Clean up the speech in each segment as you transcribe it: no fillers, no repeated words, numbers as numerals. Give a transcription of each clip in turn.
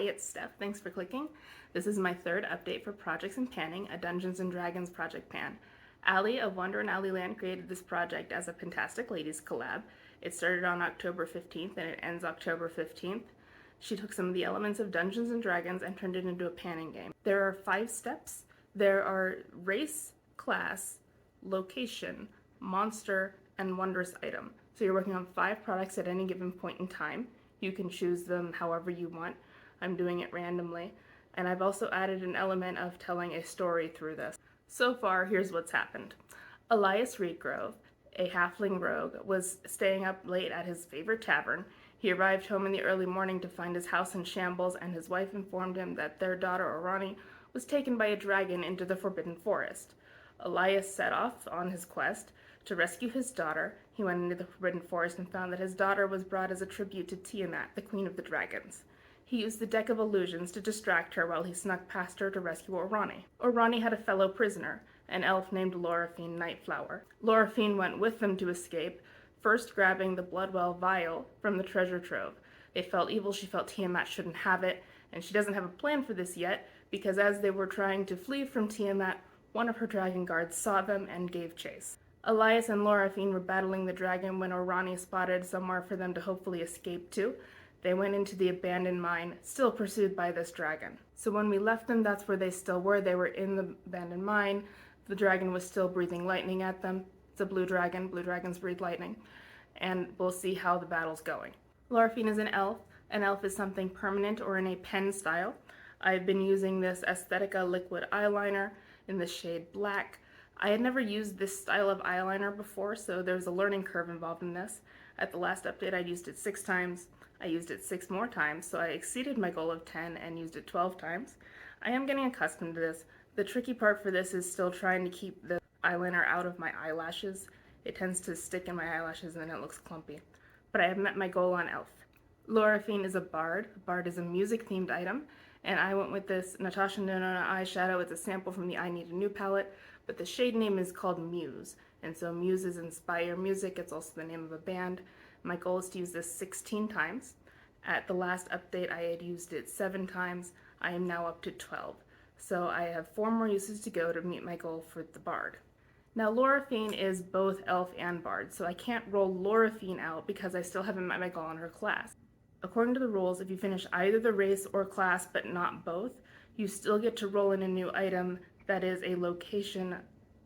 it's Steph. Thanks for clicking. This is my third update for Projects and Panning, a Dungeons & Dragons project pan. Allie of Wonder in Alleyland created this project as a Fantastic Ladies collab. It started on October 15th and it ends October 15th. She took some of the elements of Dungeons & Dragons and turned it into a panning game. There are 5 steps. There are race, class, location, monster, and wondrous item. So you're working on 5 products at any given point in time. You can choose them however you want. I'm doing it randomly. And I've also added an element of telling a story through this. So far, here's what's happened. Elyas Reedgrove, a halfling rogue, was staying up late at his favorite tavern. He arrived home in the early morning to find his house in shambles, and his wife informed him that their daughter Orani was taken by a dragon into the Forbidden Forest. Elyas set off on his quest to rescue his daughter. He went into the Forbidden Forest and found that his daughter was brought as a tribute to Tiamat, the Queen of the Dragons. He used the Deck of Illusions to distract her while he snuck past her to rescue Orani. Orani had a fellow prisoner, an elf named Loraphine Nightflower. Loraphine went with them to escape, first grabbing the Bloodwell Vial from the treasure trove. They felt evil, she felt Tiamat shouldn't have it, and she doesn't have a plan for this yet, because as they were trying to flee from Tiamat, one of her dragon guards saw them and gave chase. Elyas and Loraphine were battling the dragon when Orani spotted somewhere for them to hopefully escape to. They went into the abandoned mine, still pursued by this dragon. So when we left them, that's where they still were. They were in the abandoned mine. The dragon was still breathing lightning at them. It's a blue dragon. Blue dragons breathe lightning. And we'll see how the battle's going. Loraphine is an elf. An elf is something permanent or in a pen style. I've been using this Aesthetica liquid eyeliner in the shade black. I had never used this style of eyeliner before, so there's a learning curve involved in this. At the last update, I used it 6 times. I used it 6 more times, so I exceeded my goal of 10 and used it 12 times. I am getting accustomed to this. The tricky part for this is still trying to keep the eyeliner out of my eyelashes. It tends to stick in my eyelashes and then it looks clumpy. But I have met my goal on elf. Loraphine is a bard. A bard is a music-themed item, and I went with this Natasha Denona eyeshadow. It's a sample from the I Need a New palette, but the shade name is called Muse, and so muses inspire music. It's also the name of a band. My goal is to use this 16 times. At the last update, I had used it 7 times. I am now up to 12. So I have 4 more uses to go to meet my goal for the bard. Now, Loraphine is both elf and bard, so I can't roll Loraphine out because I still haven't met my goal on her class. According to the rules, if you finish either the race or class but not both, you still get to roll in a new item that is a location,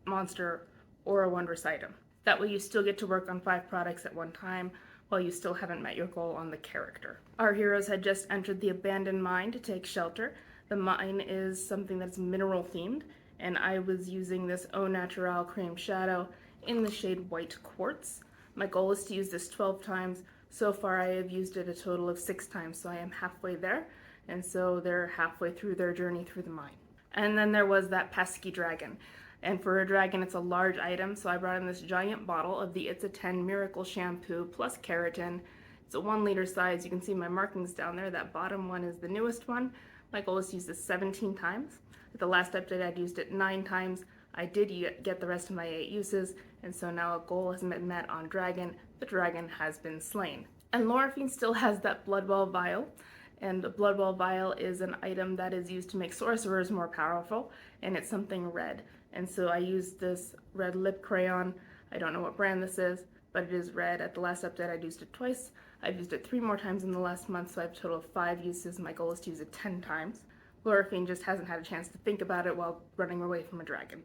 monster, or a wondrous item. That way you still get to work on 5 products at one time while you still haven't met your goal on the character. Our heroes had just entered the abandoned mine to take shelter. The mine is something that's mineral themed, and I was using this Au Naturel cream shadow in the shade White Quartz. My goal is to use this 12 times. So far I have used it a total of 6 times, so I am halfway there, and so they're halfway through their journey through the mine. And then there was that pesky dragon. And for a dragon, it's a large item, so I brought in this giant bottle of the It's a 10 Miracle Shampoo plus Keratin. It's a 1 liter size. You can see my markings down there. That bottom one is the newest one. My goal is to use this 17 times. At the last update, I'd used it 9 times. I did get the rest of my 8 uses, and so now a goal has been met on dragon. The dragon has been slain. And Loraphine still has that Bloodwell Vial. And the Bloodwell Vial is an item that is used to make sorcerers more powerful, and it's something red. And so I used this red lip crayon. I don't know what brand this is, but it is red. At the last update, I used it twice. I've used it 3 more times in the last month, so I have a total of 5 uses. My goal is to use it 10 times. Loraphine just hasn't had a chance to think about it while running away from a dragon.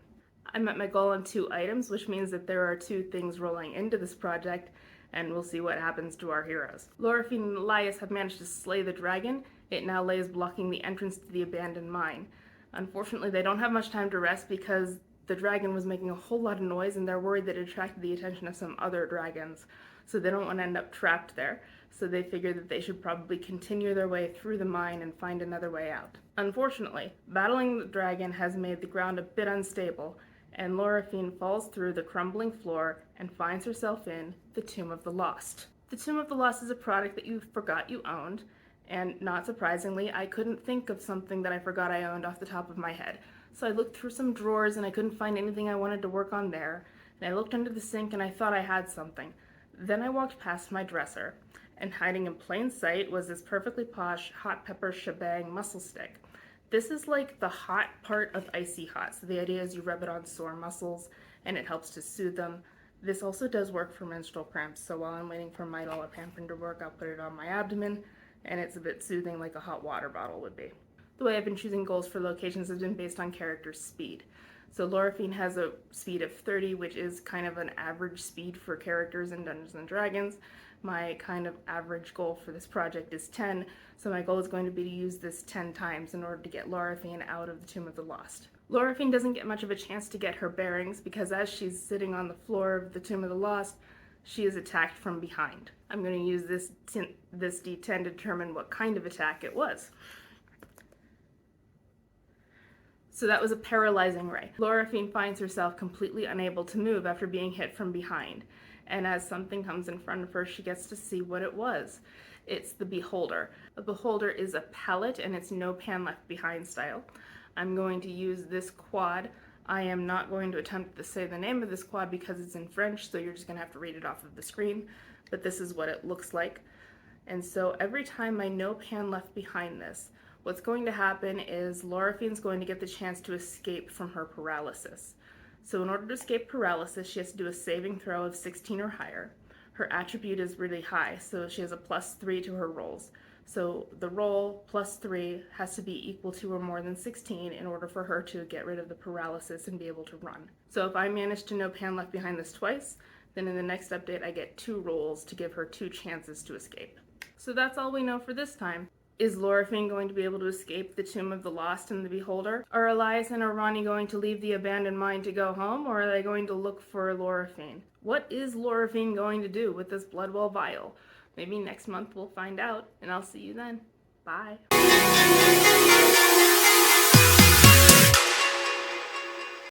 I met my goal on 2 items, which means that there are 2 things rolling into this project, and we'll see what happens to our heroes. Loraphine and Elyas have managed to slay the dragon. It now lays blocking the entrance to the abandoned mine. Unfortunately, they don't have much time to rest because the dragon was making a whole lot of noise and they're worried that it attracted the attention of some other dragons. So they don't want to end up trapped there. So they figure that they should probably continue their way through the mine and find another way out. Unfortunately, battling the dragon has made the ground a bit unstable, and Loraphine falls through the crumbling floor and finds herself in the Tomb of the Lost. The Tomb of the Lost is a product that you forgot you owned, and not surprisingly, I couldn't think of something that I forgot I owned off the top of my head. So I looked through some drawers and I couldn't find anything I wanted to work on there, and I looked under the sink and I thought I had something. Then I walked past my dresser, And hiding in plain sight was this perfectly posh hot pepper shebang muscle stick. This is like the hot part of icy hot. So the idea is you rub it on sore muscles and it helps to soothe them. This also does work for menstrual cramps. So while I'm waiting for Midol or Pamprin to work, I'll put it on my abdomen and it's a bit soothing like a hot water bottle would be. The way I've been choosing goals for locations has been based on character speed. So Loraphine has a speed of 30, which is kind of an average speed for characters in Dungeons & Dragons. My kind of average goal for this project is 10, so my goal is going to be to use this 10 times in order to get Loraphine out of the Tomb of the Lost. Loraphine doesn't get much of a chance to get her bearings because as she's sitting on the floor of the Tomb of the Lost, she is attacked from behind. I'm going to use this D10 to determine what kind of attack it was. So that was a paralyzing ray. Loraphine finds herself completely unable to move after being hit from behind. And as something comes in front of her, she gets to see what it was. It's the Beholder. A Beholder is a palette and it's no pan left behind style. I'm going to use this quad. I am not going to attempt to say the name of this quad because it's in French, so you're just going to have to read it off of the screen. But this is what it looks like. And so every time I no pan left behind this, what's going to happen is Loraphine's going to get the chance to escape from her paralysis. So in order to escape paralysis, she has to do a saving throw of 16 or higher. Her attribute is really high, so she has a +3 to her rolls. So the roll +3 has to be equal to or more than 16 in order for her to get rid of the paralysis and be able to run. So if I manage to no pan left behind this twice, then in the next update I get 2 rolls to give her 2 chances to escape. So that's all we know for this time. Is Loraphine going to be able to escape the Tomb of the Lost and the Beholder? Are Elyas and Orani going to leave the abandoned mine to go home, or are they going to look for Loraphine? What is Loraphine going to do with this Bloodwell Vial? Maybe next month we'll find out, and I'll see you then. Bye.